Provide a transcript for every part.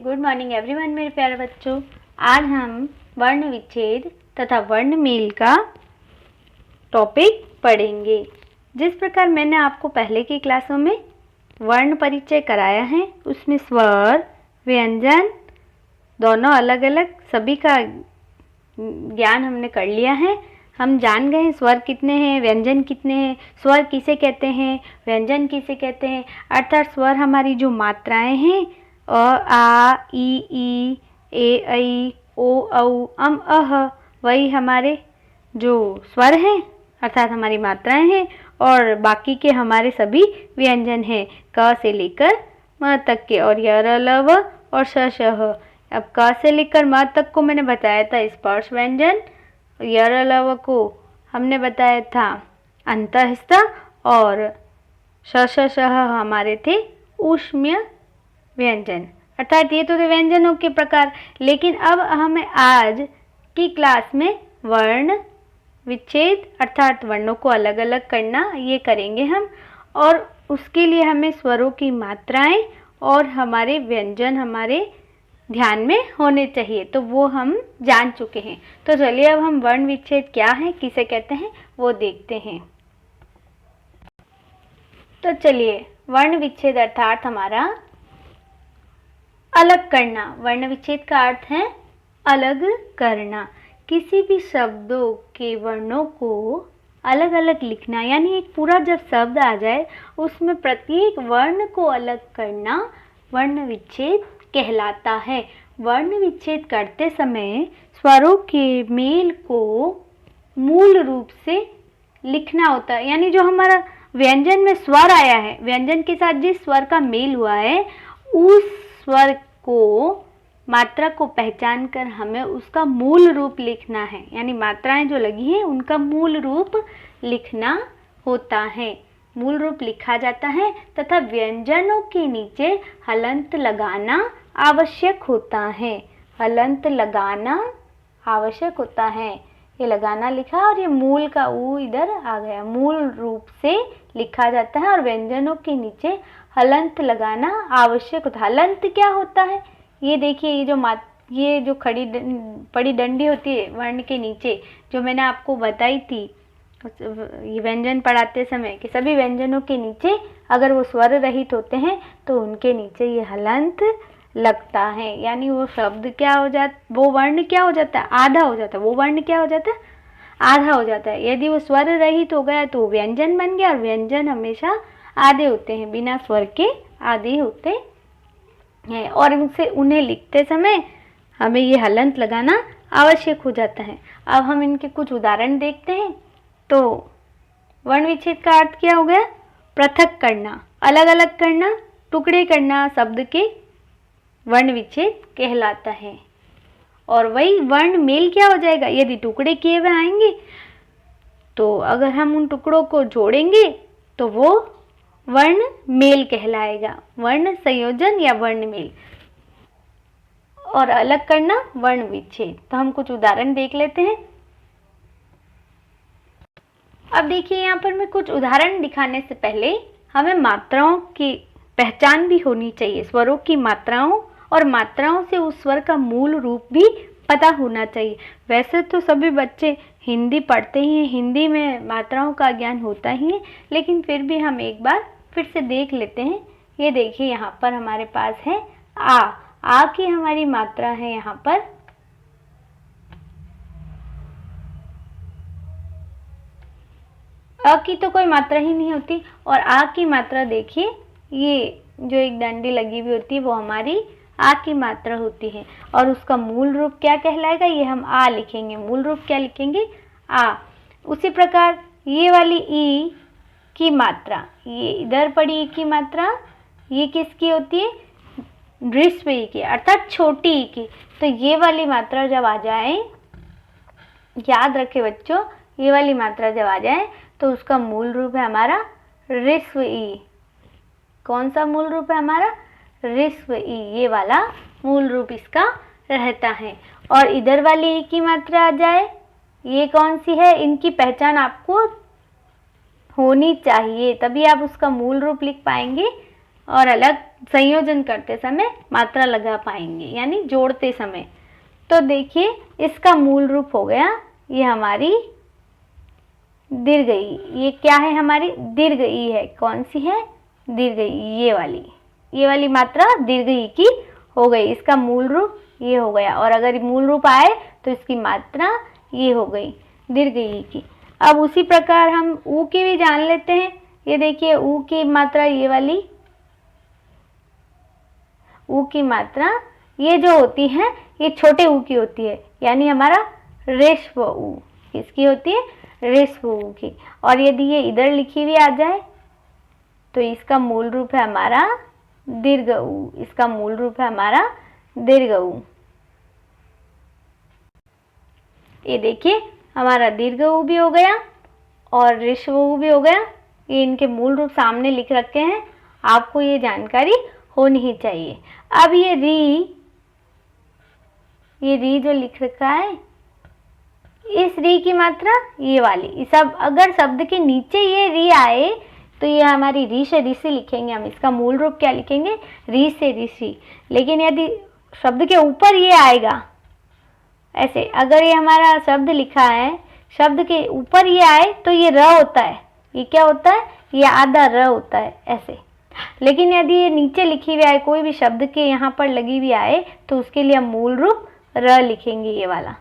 Good morning everyone मेरे प्यारे बच्चों। आज हम वर्ण विच्छेद तथा वर्ण मेल का टॉपिक पढ़ेंगे। जिस प्रकार मैंने आपको पहले की क्लासों में वर्ण परिचय कराया है, उसमें स्वर व्यंजन दोनों अलग अलग सभी का ज्ञान हमने कर लिया है। हम जान गए हैं स्वर कितने हैं, व्यंजन कितने हैं, स्वर किसे कहते हैं, व्यंजन किसे कहते हैं। अर्थात स्वर हमारी जो मात्राएं हैं अ, आ, ई, ए, ऐ, ओ, औ, अम, अह, वही हमारे जो स्वर हैं अर्थात हमारी मात्राएं हैं, और बाकी के हमारे सभी व्यंजन हैं क से लेकर म तक के, और य, र, ल, व और श, श, ह। अब क से लेकर म तक को मैंने बताया था स्पर्श व्यंजन, य, र, ल, व को हमने बताया था अंतःस्थ, और श, श, श, ह हमारे थे ऊष्मीय व्यंजन। अर्थात ये तो थे व्यंजनों के प्रकार। लेकिन अब हमें आज की क्लास में वर्ण विच्छेद अर्थात वर्णों को अलग अलग करना ये करेंगे हम, और उसके लिए हमें स्वरों की मात्राएं और हमारे व्यंजन हमारे ध्यान में होने चाहिए, तो वो हम जान चुके हैं। तो चलिए अब हम वर्ण विच्छेद क्या है, किसे कहते हैं, वो देखते हैं। तो चलिए, वर्ण विच्छेद अर्थात हमारा अलग करना। वर्ण विच्छेद का अर्थ है अलग करना। किसी भी शब्दों के वर्णों को अलग अलग लिखना, यानी एक पूरा जब शब्द आ जाए उसमें प्रत्येक वर्ण को अलग करना वर्ण विच्छेद कहलाता है। वर्ण विच्छेद करते समय स्वरों के मेल को मूल रूप से लिखना होता है, यानी जो हमारा व्यंजन में स्वर आया है, व्यंजन के साथ जिस स्वर का मेल हुआ है उस स्वर को मात्रा को पहचान कर हमें उसका मूल रूप लिखना है, यानी मात्राएं जो लगी हैं उनका मूल रूप लिखना होता है। मूल रूप लिखा जाता है तथा व्यंजनों के नीचे हलंत लगाना आवश्यक होता है। हलंत लगाना आवश्यक होता है। ये लगाना लिखा और ये मूल का ऊ इधर आ गया। मूल रूप से लिखा जाता है और व्यंजनों के नीचे हलंत लगाना आवश्यक होता है। हलंत क्या होता है, ये देखिए, ये जो खड़ी पड़ी डंडी होती है वर्ण के नीचे, जो मैंने आपको बताई थी ये व्यंजन पढ़ाते समय कि सभी व्यंजनों के नीचे अगर वो स्वर रहित होते हैं तो उनके नीचे ये हलंत लगता है, यानी वो शब्द क्या हो जाता, वो वर्ण क्या हो जाता है, आधा हो जाता है। वो वर्ण क्या हो जाता है, आधा हो जाता है। यदि वो स्वर रहित हो गया तो व्यंजन बन गया, और व्यंजन हमेशा आधे होते हैं, बिना स्वर के आधे होते हैं, और उन्हें लिखते समय हमें ये हलंत लगाना आवश्यक हो जाता है। अब हम इनके कुछ उदाहरण देखते हैं। तो वर्ण विच्छेद का अर्थ क्या हो गया, पृथक करना, अलग अलग करना, टुकड़े करना शब्द के वर्ण विच्छेद कहलाता है। और वही वर्ण मेल क्या हो जाएगा, यदि टुकड़े किए हुए आएंगे तो अगर हम उन टुकड़ों को जोड़ेंगे तो वो वर्ण मेल कहलाएगा, वर्ण संयोजन या वर्ण मेल। और अलग करना वर्ण विच्छेद। तो हम कुछ उदाहरण देख लेते हैं। अब देखिए, यहाँ पर मैं कुछ उदाहरण दिखाने से पहले हमें मात्राओं की पहचान भी होनी चाहिए। स्वरों की मात्राओं और मात्राओं से उस स्वर का मूल रूप भी पता होना चाहिए। वैसे तो सभी बच्चे हिंदी पढ़ते ही हैं, हिंदी में मात्राओं का ज्ञान होता ही है, लेकिन फिर भी हम एक बार फिर से देख लेते हैं। ये देखिए, यहाँ पर हमारे पास है आ की हमारी मात्रा है यहाँ पर अ की तो कोई मात्रा ही नहीं होती, और आ की मात्रा देखिए, ये जो एक डंडी लगी हुई होती है वो हमारी आ की मात्रा होती है, और उसका मूल रूप क्या कहलाएगा, ये हम आ लिखेंगे। मूल रूप क्या लिखेंगे, आ। उसी प्रकार ये वाली ई की मात्रा, ये इधर पड़ी ई की मात्रा, ये किसकी होती है, ड्रिस्व ई की, अर्थात छोटी ई की। तो ये वाली मात्रा जब आ जाए, याद रखे बच्चों, ये वाली मात्रा जब आ जाए तो उसका मूल रूप है हमारा ऋस्व ई। कौन सा मूल रूप है हमारा, ऋस्व ई, ये वाला मूल रूप इसका रहता है। और इधर वाली ई की मात्रा आ जाए, ये कौन सी है, इनकी पहचान आपको होनी चाहिए, तभी आप उसका मूल रूप लिख पाएंगे। और अलग संयोजन करते समय मात्रा लगा पाएंगे, यानी जोड़ते समय। तो देखिए इसका मूल रूप हो गया ये हमारी दीर्घ ई। ये क्या है? हमारी दीर्घ ई है। कौन सी है? दीर्घ ई, ये वाली मात्रा दीर्घ ई की हो गई। इसका मूल रूप ये हो गया, और अगर मूल रूप आए तो इसकी मात्रा ये हो गई दीर्घ ई की। अब उसी प्रकार हम ऊ की भी जान लेते हैं। ये देखिए ऊ की मात्रा ये वाली, ऊ की मात्रा ये जो होती है ये छोटे ऊ की होती है, यानी हमारा ऋस्व ऊ। किसकी होती है? ऋस्व ऊ की। और यदि ये इधर लिखी हुई आ जाए तो इसका मूल रूप है हमारा दीर्घ ऊ। इसका मूल रूप है हमारा दीर्घ ऊ। ये देखिए हमारा दीर्घ ऊ भी हो गया और ऋस्व ऊ भी हो गया। ये इनके मूल रूप सामने लिख रखे हैं, आपको ये जानकारी होनी ही चाहिए। अब ये री जो लिख रखा है, इस री की मात्रा ये वाली। सब अगर शब्द के नीचे ये री आए तो ये हमारी री से ऋषि लिखेंगे हम। इसका मूल रूप क्या लिखेंगे? री से ऋषि। लेकिन यदि शब्द के ऊपर ये आएगा, ऐसे अगर ये हमारा शब्द लिखा है, शब्द के ऊपर ये आए तो ये र होता है। ये क्या होता है? ये आधा र होता है ऐसे। लेकिन यदि ये नीचे लिखी हुई आए, कोई भी शब्द के यहाँ पर लगी हुई आए, तो उसके लिए हम मूल रूप र लिखेंगे, ये वाला।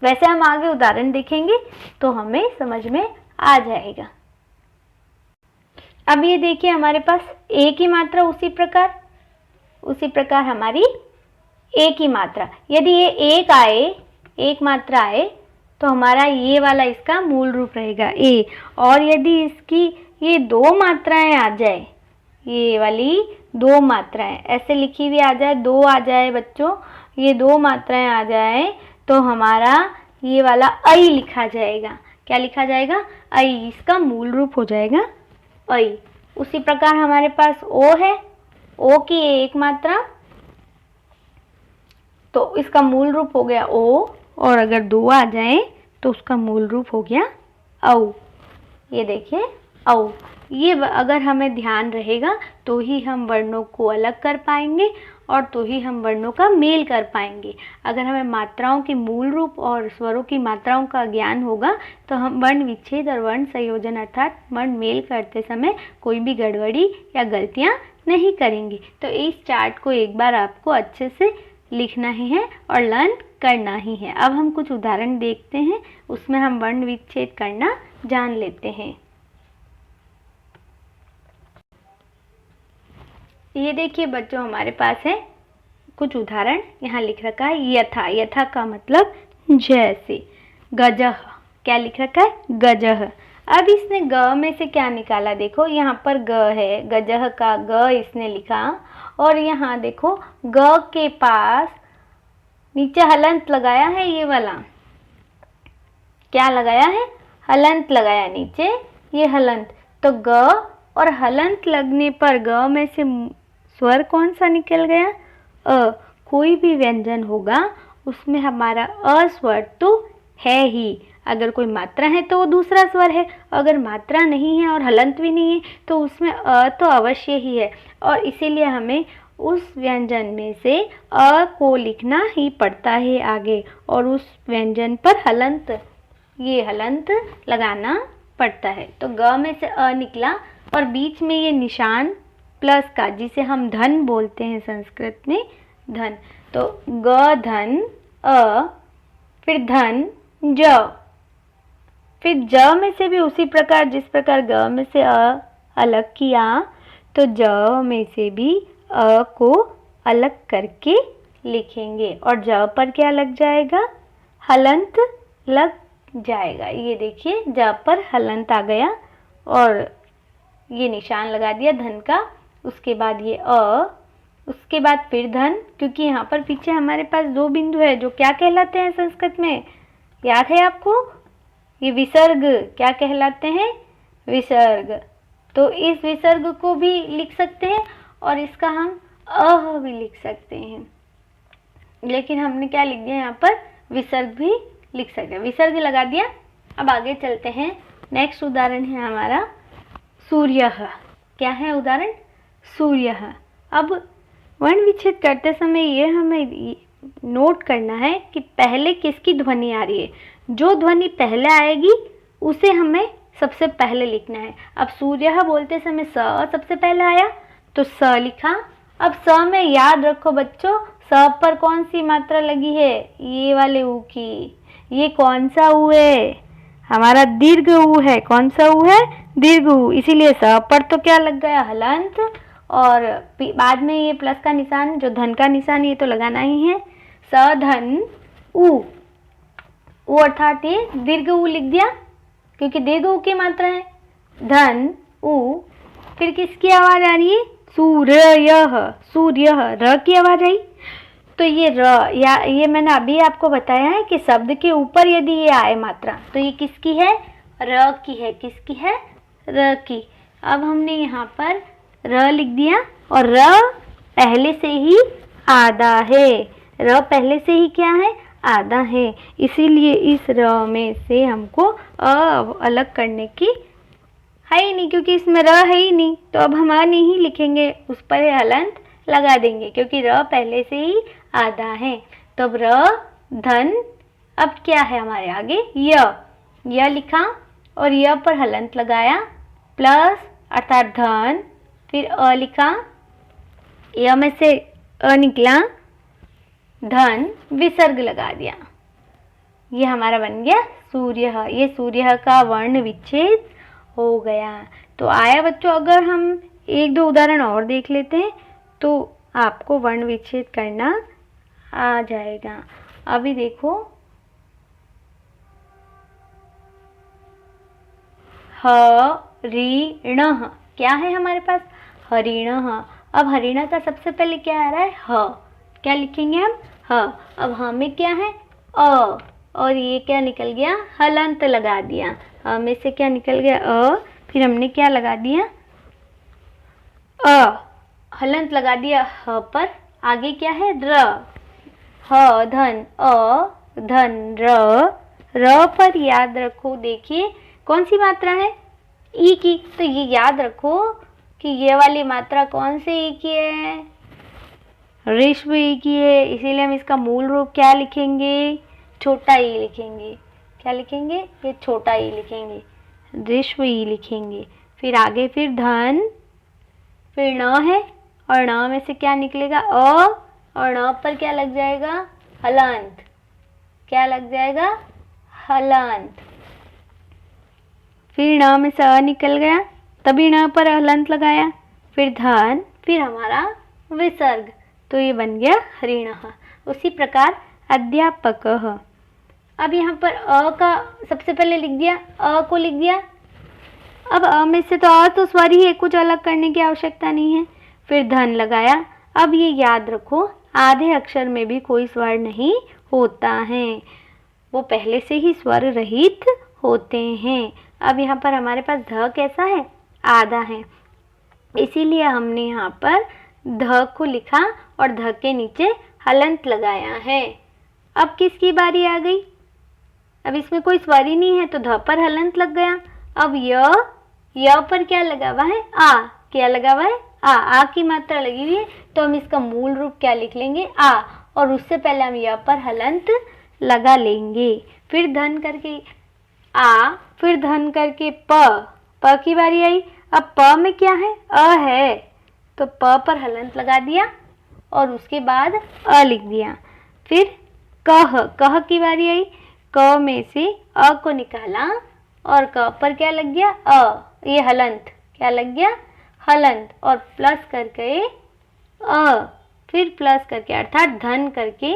वैसे हम आगे उदाहरण देखेंगे तो हमें समझ में आ जाएगा। अब ये देखिए हमारे पास ए की मात्रा उसी प्रकार हमारी ए की मात्रा। यदि ये एक मात्रा आए तो हमारा ये वाला इसका मूल रूप रहेगा ए। और यदि इसकी ये दो मात्राएं आ जाए, ये वाली दो मात्राएं ऐसे लिखी हुई आ जाए, दो आ जाए बच्चों, ये दो मात्राएं आ जाए तो हमारा ये वाला ऐ लिखा जाएगा। क्या लिखा जाएगा? ऐ। इसका मूल रूप हो जाएगा ऐ। उसी प्रकार हमारे पास ओ है, ओ की एक मात्रा, तो इसका मूल रूप हो गया ओ। और अगर दो आ जाए तो उसका मूल रूप हो गया औ। ये देखिए औ। ये अगर हमें ध्यान रहेगा तो ही हम वर्णों को अलग कर पाएंगे और तो ही हम वर्णों का मेल कर पाएंगे। अगर हमें मात्राओं के मूल रूप और स्वरों की मात्राओं का ज्ञान होगा तो हम वर्ण विच्छेद और वर्ण संयोजन अर्थात वर्ण मेल करते समय कोई भी गड़बड़ी या गलतियां नहीं करेंगे। तो इस चार्ट को एक बार आपको अच्छे से लिखना ही है और लर्न करना ही है। अब हम कुछ उदाहरण देखते हैं, उसमें हम वर्ण विच्छेद करना जान लेते हैं। ये देखिए बच्चों हमारे पास है कुछ उदाहरण, यहाँ लिख रखा है यथा। यथा का मतलब जैसे। गजह, क्या लिख रखा है? गजह। अब इसने ग में से क्या निकाला? देखो यहाँ पर ग है, गजह का ग इसने लिखा, और यहाँ देखो ग के पास नीचे हलंत लगाया है, ये वाला। क्या लगाया है? हलंत लगाया नीचे, ये हलंत। तो ग और हलंत लगने पर ग में से स्वर कौन सा निकल गया? अ। कोई भी व्यंजन होगा उसमें हमारा अ स्वर तो है ही। अगर कोई मात्रा है तो वो दूसरा स्वर है, अगर मात्रा नहीं है और हलंत भी नहीं है तो उसमें अ तो अवश्य ही है। और इसीलिए हमें उस व्यंजन में से अ को लिखना ही पड़ता है आगे, और उस व्यंजन पर हलंत, ये हलंत लगाना पड़ता है। तो ग में से अ निकला और बीच में ये निशान प्लस का, जिसे हम धन बोलते हैं संस्कृत में, धन। तो ग धन अ, फिर धन ज, फिर ज में से भी उसी प्रकार, जिस प्रकार ग में से अ अलग किया तो ज में से भी अ को अलग करके लिखेंगे। और ज पर क्या लग जाएगा? हलंत लग जाएगा। ये देखिए ज पर हलंत आ गया और ये निशान लगा दिया धन का। उसके बाद ये अ, उसके बाद फिर धन, क्योंकि यहाँ पर पीछे हमारे पास दो बिंदु है जो क्या कहलाते हैं संस्कृत में, याद है आपको? ये विसर्ग क्या कहलाते हैं? विसर्ग। तो इस विसर्ग को भी लिख सकते हैं और इसका हम अह भी लिख सकते हैं, लेकिन हमने क्या लिख दिया यहाँ पर? विसर्ग भी लिख सकते हैं, विसर्ग लगा दिया। अब आगे चलते हैं। नेक्स्ट उदाहरण है हमारा सूर्यः। क्या है उदाहरण? सूर्य। अब वर्ण विच्छेद करते समय ये हमें नोट करना है कि पहले किसकी ध्वनि आ रही है। जो ध्वनि पहले आएगी उसे हमें सबसे पहले लिखना है। अब सूर्य बोलते समय स सबसे पहले आया तो स लिखा। अब स में याद रखो बच्चों, स पर कौन सी मात्रा लगी है, ये वाले ऊ की। ये कौन सा ऊ है, हमारा दीर्घ ऊ है। कौन सा ऊ है, दीर्घ ऊ। इसीलिए स पर तो क्या लग गया, हलंत। और बाद में ये प्लस का निशान, जो धन का निशान, ये तो लगाना ही है। स धन ऊ, ऊ अर्थात ये दीर्घ ऊ लिख दिया क्योंकि दीर्घ ऊ की मात्रा है। धन ऊ, फिर किसकी आवाज आ रही है, सूर्य। सूर्य, र की आवाज आई। तो ये र, या ये मैंने अभी आपको बताया है कि शब्द के ऊपर यदि ये आए मात्रा तो ये किसकी है, र की है। किसकी है, र की। अब हमने यहाँ पर र लिख दिया और र पहले से ही आधा है। र पहले से ही क्या है, आधा है। इसीलिए इस र में से हमको अ अलग करने की है ही नहीं, क्योंकि इसमें र है ही नहीं। तो अब हम अ नहीं लिखेंगे, उस पर हलंत लगा देंगे क्योंकि र पहले से ही आधा है। तो अब र धन, अब क्या है हमारे आगे, य लिखा और य पर हलंत लगाया, प्लस अर्थात धन, फिर अ लिखा, य में से अ निकला, धन, विसर्ग लगा दिया। ये हमारा बन गया सूर्य। ये सूर्य का वर्ण विच्छेद हो गया। तो आया बच्चों, अगर हम एक दो उदाहरण और देख लेते हैं तो आपको वर्ण विच्छेद करना आ जाएगा। अभी देखो, हरिण, क्या है हमारे पास, हरिण। अब हरिण का सबसे पहले क्या आ रहा है, ह। क्या लिखेंगे हम, ह। अब ह में क्या है, अ, और ये क्या निकल गया, हलंत लगा दिया। अ में से क्या निकल गया, अ, फिर हमने क्या लगा दिया, अ, हलंत लगा दिया ह पर। आगे क्या है, र, ह धन अ, धन र पर याद रखो, देखिए कौन सी मात्रा है, ई की। तो ये याद रखो कि ये वाली मात्रा कौन से ई की है, ऋस्व ई की है। इसीलिए हम इसका मूल रूप क्या लिखेंगे, छोटा ई लिखेंगे। क्या लिखेंगे, ये छोटा ई लिखेंगे, ऋस्व ई लिखेंगे। फिर आगे फिर धन, फिर न है और न में से क्या निकलेगा, अ, और न पर क्या लग जाएगा, हलंत। क्या लग जाएगा, हलंत। फिर न में से अ निकल गया, तभी न पर हलंत लगाया, फिर धन, फिर हमारा विसर्ग। तो ये बन गया हरिण। उसी प्रकार अध्यापक। अब यहाँ पर अ का सबसे पहले लिख दिया, अ को लिख दिया। अब अ में से तो अ तो स्वर ही है, कुछ अलग करने की आवश्यकता नहीं है। फिर धन लगाया। अब ये याद रखो, आधे अक्षर में भी कोई स्वर नहीं होता है, वो पहले से ही स्वर रहित होते हैं। अब यहाँ पर हमारे पास ध कैसा है, आधा है। इसीलिए हमने यहाँ पर ध को लिखा और ध के नीचे हलंत लगाया है। अब किसकी बारी आ गई, अब इसमें कोई स्वर ही नहीं है तो ध पर हलंत लग गया। अब य पर क्या लगा हुआ है, आ। क्या लगा हुआ है, आ की मात्रा लगी हुई है। तो हम इसका मूल रूप क्या लिख लेंगे, आ, और उससे पहले हम य पर हलंत लगा लेंगे। फिर धन करके आ, फिर धन करके प की बारी आई। अब प में क्या है, अ है, तो प पर हलंत लगा दिया और उसके बाद अ लिख दिया। फिर कह की बारी आई। क में से अ को निकाला और क पर क्या लग गया, अ, ये हलंत। क्या लग गया, हलंत, और प्लस करके अ, फिर प्लस करके अर्थात धन करके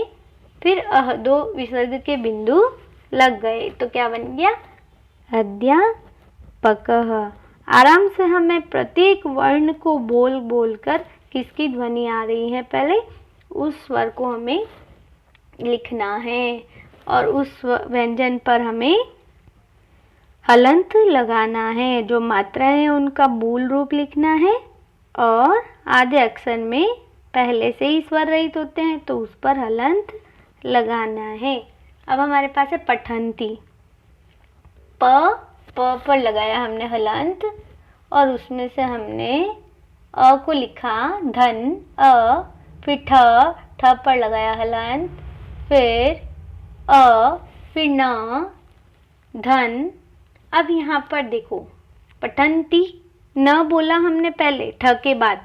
फिर अह, दो विसर्ग के बिंदु लग गए। तो क्या बन गया, अध्यापक। आराम से हमें प्रत्येक वर्ण को बोल बोल कर किसकी ध्वनि आ रही है पहले उस स्वर को हमें लिखना है और उस व्यंजन पर हमें हलंत लगाना है। जो मात्रा है उनका मूल रूप लिखना है और आधे अक्षर में पहले से ही स्वर रहित होते हैं तो उस पर हलंत लगाना है। अब हमारे पास है पठंती। प पर लगाया हमने हलंत और उसमें से हमने अ को लिखा धन अ, फिर ठ पर लगाया हलंत, फिर अ, फिर न, धन। अब यहाँ पर देखो पठंती न बोला हमने पहले ठ के बाद,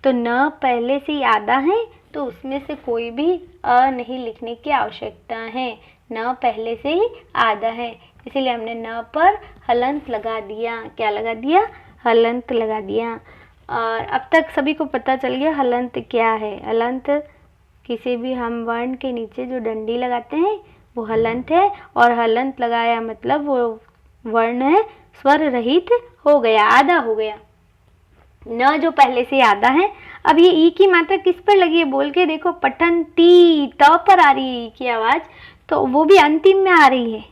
तो न पहले से ही आधा है तो उसमें से कोई भी अ नहीं लिखने की आवश्यकता है, न पहले से ही आधा है, इसीलिए हमने न पर हलंत लगा दिया। क्या लगा दिया? हलंत लगा दिया। और अब तक सभी को पता चल गया हलंत क्या है। हलंत किसी भी हम वर्ण के नीचे जो डंडी लगाते हैं वो हलंत है, और हलंत लगाया मतलब वो वर्ण है स्वर रहित हो गया, आधा हो गया। न जो पहले से आधा है। अब ये ई की मात्रा किस पर लगी है बोल के देखो, पठंती त पर आ रही है ई की आवाज, तो वो भी अंतिम में आ रही है,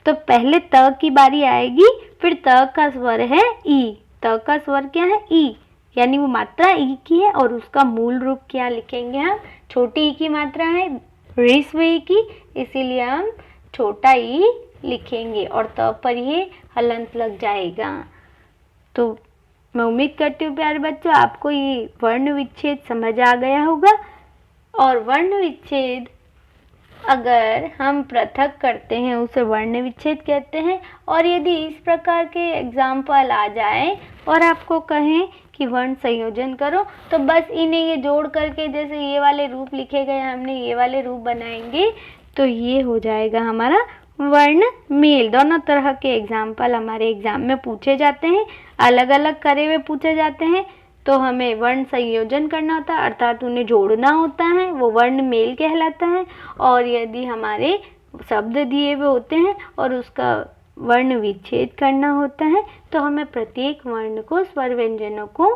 तो पहले त की बारी आएगी, फिर त का स्वर है ई, त का स्वर क्या है? ई, यानी वो मात्रा ई की है, और उसका मूल रूप क्या लिखेंगे हम? छोटी ई की मात्रा है ह्रस्व ई की, इसीलिए हम छोटा ई लिखेंगे और त पर ये हलंत लग जाएगा। तो मैं उम्मीद करती हूँ प्यारे बच्चों आपको ये वर्ण विच्छेद समझ आ गया होगा। और वर्ण विच्छेद अगर हम पृथक करते हैं उसे वर्ण विच्छेद कहते हैं। और यदि इस प्रकार के एग्जाम्पल आ जाए और आपको कहें कि वर्ण संयोजन करो, तो बस इन्हें ये जोड़ करके जैसे ये वाले रूप लिखे गए हमने ये वाले रूप बनाएंगे, तो ये हो जाएगा हमारा वर्ण मेल। दोनों तरह के एग्जाम्पल हमारे एग्जाम में पूछे जाते हैं, अलग अलग करे हुए पूछे जाते हैं, तो हमें वर्ण संयोजन करना होता है, अर्थात उन्हें जोड़ना होता है, वो वर्ण मेल कहलाता है। और यदि हमारे शब्द दिए हुए होते हैं और उसका वर्ण विच्छेद करना होता है, तो हमें प्रत्येक वर्ण को स्वर व्यंजनों को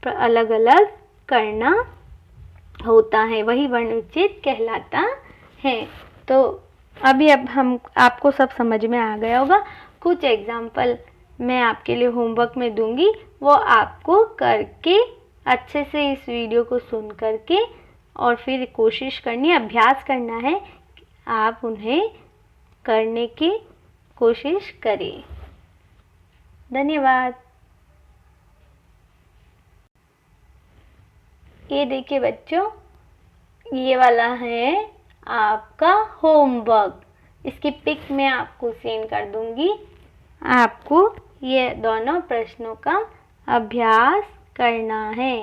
अलग अलग करना होता है, वही वर्ण विच्छेद कहलाता है। तो अभी अब हम आपको सब समझ में आ गया होगा। कुछ एग्जाम्पल मैं आपके लिए होमवर्क में दूंगी, वो आपको करके अच्छे से इस वीडियो को सुन करके और फिर कोशिश करनी, अभ्यास करना है, आप उन्हें करने की कोशिश करें। धन्यवाद। ये देखिए बच्चों, ये वाला है आपका होमवर्क, इसकी पिक मैं आपको सेंड कर दूंगी। आपको ये दोनों प्रश्नों का अभ्यास करना है।